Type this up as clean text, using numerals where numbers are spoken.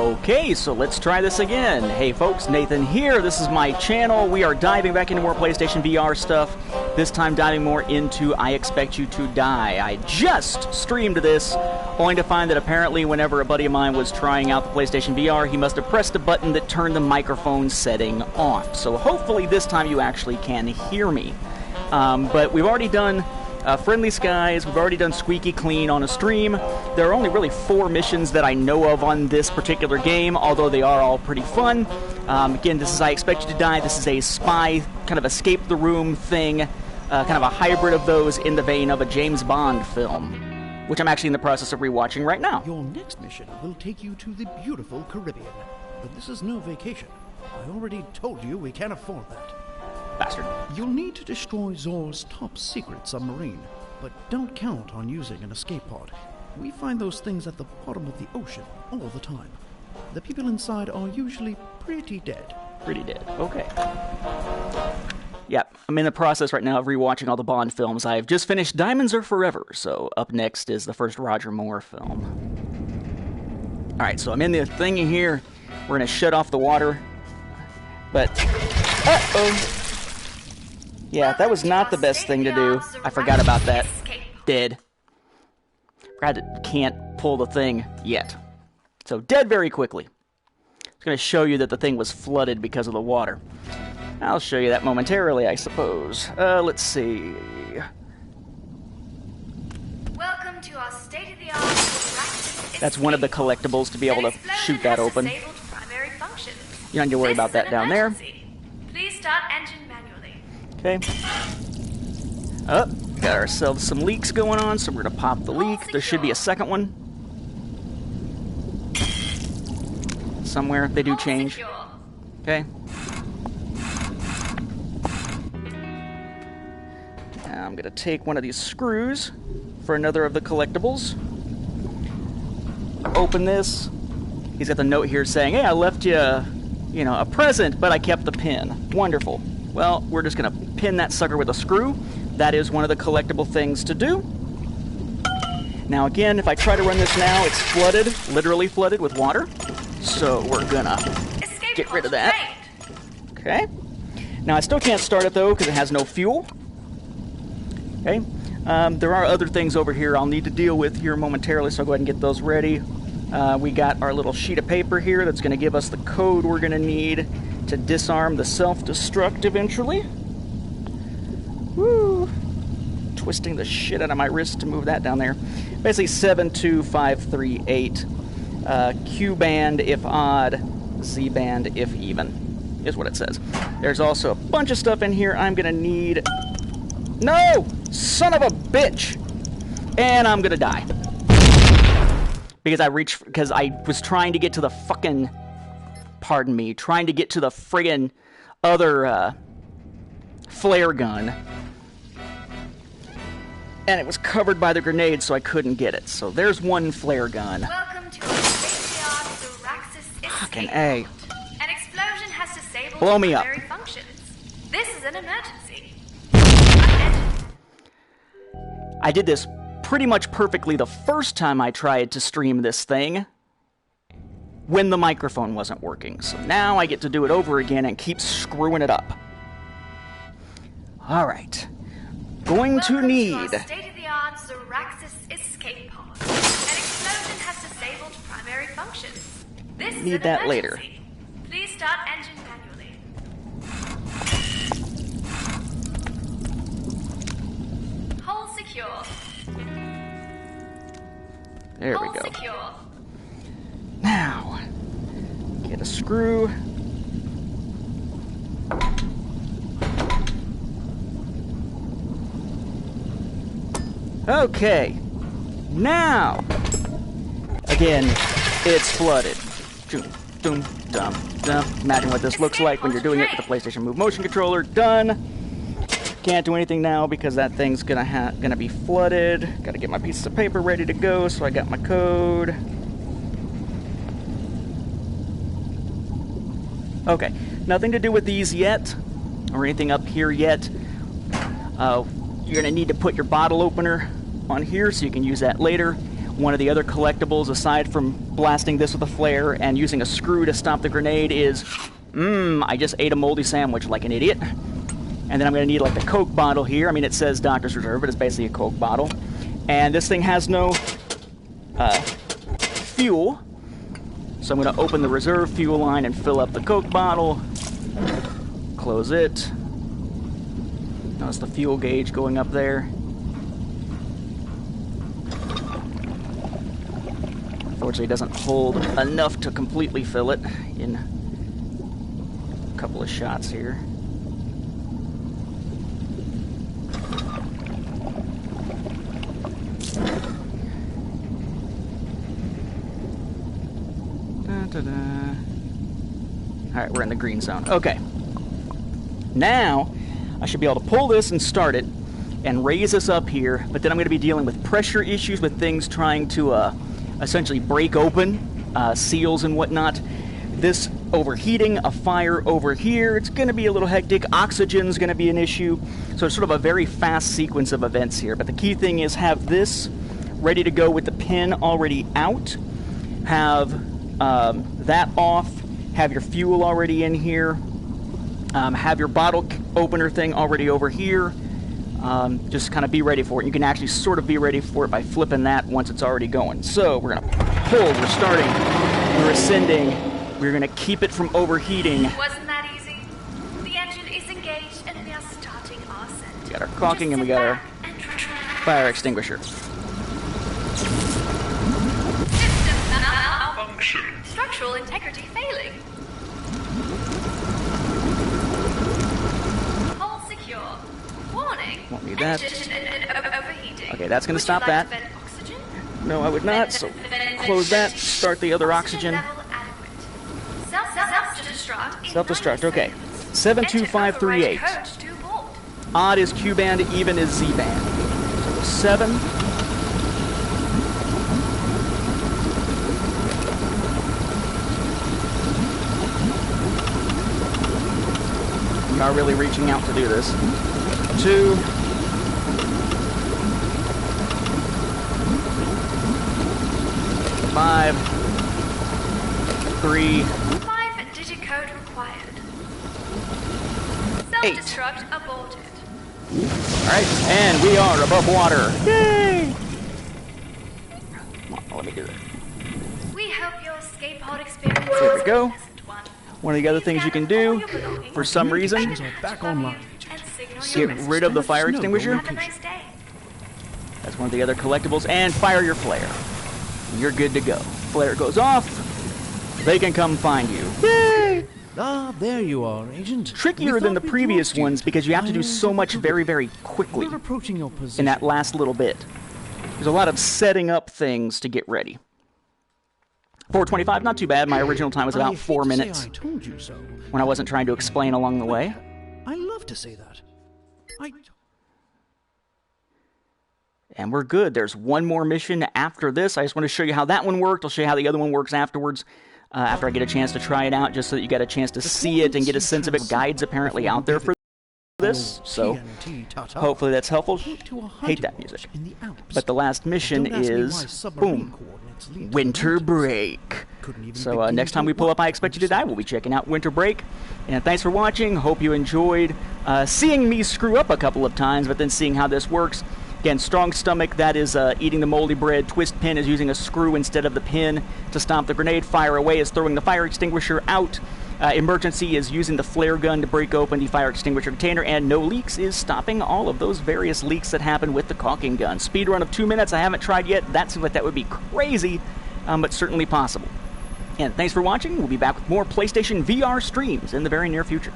Okay, so let's try this again. Hey folks, Nathan here. This is my channel. We are diving back into more PlayStation VR stuff. This time diving more into I Expect You to Die. I just streamed this, only to find that apparently whenever a buddy of mine was trying out the PlayStation VR, he must have pressed a button that turned the microphone setting on. So hopefully this time you actually can hear me. But we've already done Friendly Skies, we've already done Squeaky Clean on a stream. There are only really 4 missions that I know of on this particular game, although they are all pretty fun. Again, this is I Expect You to Die. This is a spy, kind of escape the room thing, kind of a hybrid of those in the vein of a James Bond film, which I'm actually in the process of rewatching right now. Your next mission will take you to the beautiful Caribbean, but this is no vacation. I already told you we can't afford that. Bastard. You'll need to destroy Zor's top secret submarine, but don't count on using an escape pod. We find those things at the bottom of the ocean all the time. The people inside are usually pretty dead. Pretty dead. Okay. Yep, I'm in the process right now of rewatching all the Bond films. I've just finished Diamonds Are Forever, so up next is the first Roger Moore film. Alright, so I'm in the thing here. We're going to shut off the water. But, uh-oh. Yeah, that was not the best thing to do. I forgot about that. Dead. Can't pull the thing yet. So, dead very quickly. It's going to show you that the thing was flooded because of the water. I'll show you that momentarily, I suppose. Let's see. Welcome to our state-of-the-art. That's one of the collectibles to be able to shoot that open. You don't need to worry about that down there. Please start engine manually. Okay. Got ourselves some leaks going on, so we're going to pop the leak. There should be a second one. Somewhere, they do change. Okay. Now I'm going to take one of these screws for another of the collectibles. Open this. He's got the note here saying, hey, I left you, a present, but I kept the pin. Wonderful. Well, we're just going to pin that sucker with a screw. That is one of the collectible things to do. Now again, if I try to run this now, it's flooded, literally flooded with water. So we're going to get rid of that. Okay. Now I still can't start it though because it has no fuel. Okay. There are other things over here I'll need to deal with here momentarily, so I'll go ahead and get those ready. We got our little sheet of paper here that's going to give us the code we're going to need to disarm the self-destruct eventually. Woo! Twisting the shit out of my wrist to move that down there. Basically 72538. Q-band if odd, Z-band if even, is what it says. There's also a bunch of stuff in here I'm going to need. No! Son of a bitch! And I'm going to die. Because I was trying to get to the fucking, pardon me, trying to get to the friggin' other flare gun. And it was covered by the grenade, so I couldn't get it. So there's one flare gun. Welcome to our state-of-the-art Zoraxis fucking A. An explosion has disabled Blow me up. primary functions. This is an emergency. I did this pretty much perfectly the first time I tried to stream this thing when the microphone wasn't working. So now I get to do it over again and keep screwing it up. Alright. Going to need... Welcome to our state-of-the-art Zoraxis escape pod. An explosion has disabled primary functions. This is Need an that emergency. later. Please start engine manually. Hold secure. There we Hold go. secure. Now, get a screw. Okay. Now, again, it's flooded. Doom, dum, dum. Imagine what this looks like when you're doing it with the PlayStation Move motion controller. Done. Can't do anything now because that thing's gonna be flooded. Gotta get my pieces of paper ready to go, so I got my code. Okay, nothing to do with these yet, or anything up here yet. You're gonna need to put your bottle opener on here so you can use that later. One of the other collectibles, aside from blasting this with a flare and using a screw to stop the grenade, is, I just ate a moldy sandwich like an idiot. And then I'm going to need like the Coke bottle here. I mean, it says Doctor's Reserve, but it's basically a Coke bottle. And this thing has no fuel. So I'm going to open the reserve fuel line and fill up the Coke bottle. Close it. Notice the fuel gauge going up there. Unfortunately, it doesn't hold enough to completely fill it in a couple of shots here. Alright, we're in the green zone. Okay. Now, I should be able to pull this and start it and raise this up here, but then I'm going to be dealing with pressure issues with things trying to essentially break open seals and whatnot. This overheating, a fire over here, it's going to be a little hectic. Oxygen's going to be an issue. So it's sort of a very fast sequence of events here. But the key thing is have this ready to go with the pin already out. Have that off. Have your fuel already in here. Have your bottle opener thing already over here. Just kind of be ready for it. You can actually sort of be ready for it by flipping that once it's already going. So we're going to pull, we're starting, we're ascending, we're going to keep it from overheating. Wasn't that easy? The engine is engaged and we are starting our ascent. We got our caulking and we got our fire extinguisher. System malfunction. Structural integrity failing. Hull secure. Warning. Won't need that. Overheating. Okay, that's going to stop that. No, I would not. So close that. Start the other oxygen. Self-destruct. Okay. 72538. Odd is Q band. Even is Z band. So 7. We are really reaching out to do this. 2. 5. 3. 5-digit code required. Self-destruct aborted. Alright, and we are above water. Yay! Come on, let me do that. We hope your escape pod experience There we go. was a pleasant one. One of the other things you can do, for some reason, Communications are back online. get rid of the fire extinguisher. Have a nice day. That's one of the other collectibles. And fire your flare. You're good to go. Flare goes off. They can come find you. Yay! Ah, there you are, Agent. Trickier We than the thought we'd previous lost you. ones because you have to do I so much very, very quickly We're approaching your position. in that last little bit. There's a lot of setting up things to get ready. 4:25, not too bad. My original time was I about hate 4 to say minutes I told you so. when I wasn't trying to explain along the way. I love to say that. And we're good. There's one more mission after this. I just want to show you how that one worked. I'll show you how the other one works afterwards, after I get a chance to try it out, just so that you get a chance to see it and get a sense of it. Guides apparently out there for this, so hopefully that's helpful. Hate that music. But the last mission is, boom, Winter Break. So next time we pull up I Expect You to Die, we'll be checking out Winter Break. And thanks for watching. Hope you enjoyed seeing me screw up a couple of times, but then seeing how this works. Again, strong stomach, that is eating the moldy bread. Twist pin is using a screw instead of the pin to stop the grenade. Fire away is throwing the fire extinguisher out. Emergency is using the flare gun to break open the fire extinguisher container. And no leaks is stopping all of those various leaks that happen with the caulking gun. Speed run of 2 minutes. I haven't tried yet. That seems like that would be crazy, but certainly possible. And thanks for watching. We'll be back with more PlayStation VR streams in the very near future.